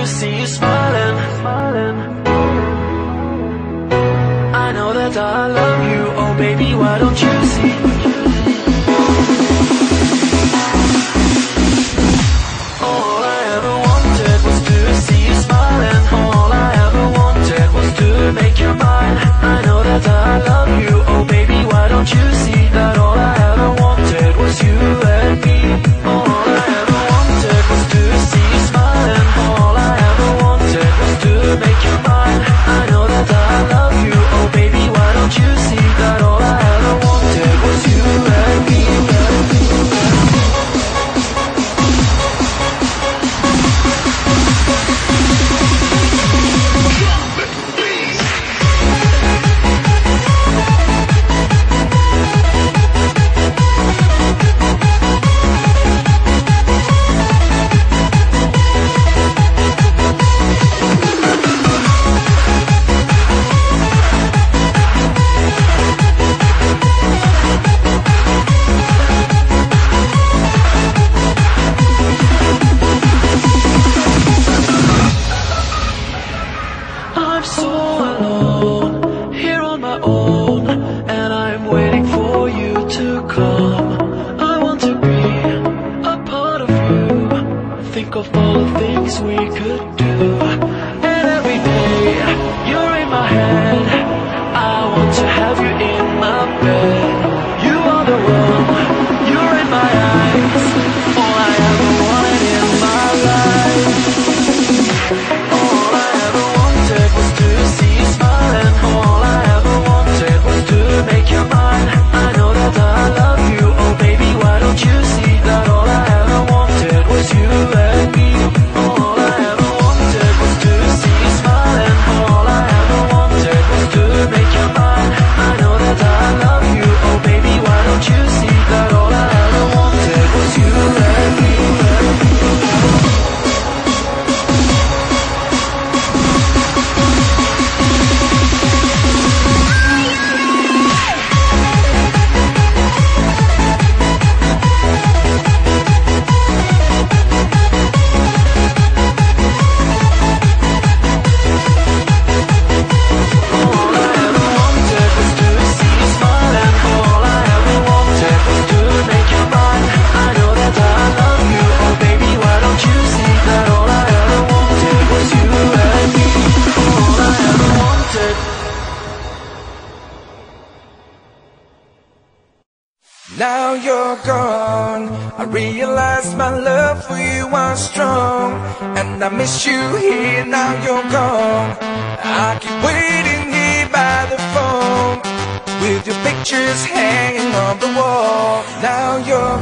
see you smiling. I know that I love you, oh baby, why don't you see? All I ever wanted was to see you smiling. All I ever wanted was to make you mine. I know that I love you, oh baby, why don't you see that all I ever wanted was you and me. All I ever wanted was to see you smiling. All I ever wanted was to make you mine. I know that I love you, oh baby, why don't you see that all I ever wanted was you and me. I'm so alone, here on my own, and I'm waiting for you to come. I want to be a part of you, think of all the things we could do. And every day, you're in my head, I want to have you in my bed. You are the one, you're in my eyes, all I ever wanted in my life. All I ever wanted was to see you smiling. All I ever wanted was to make you mine. I know that I love you, oh baby, why don't you see that all I ever wanted was you and me. All I ever wanted was to see you smiling. All I ever wanted was to make you mine. I know that I love you, oh baby, why don't you see that all I ever wanted was you and me. Now you're gone, I realize my love for you was strong, and I miss you here. Now you're gone, I keep waiting here by the phone, with your pictures hanging on the wall. Now you're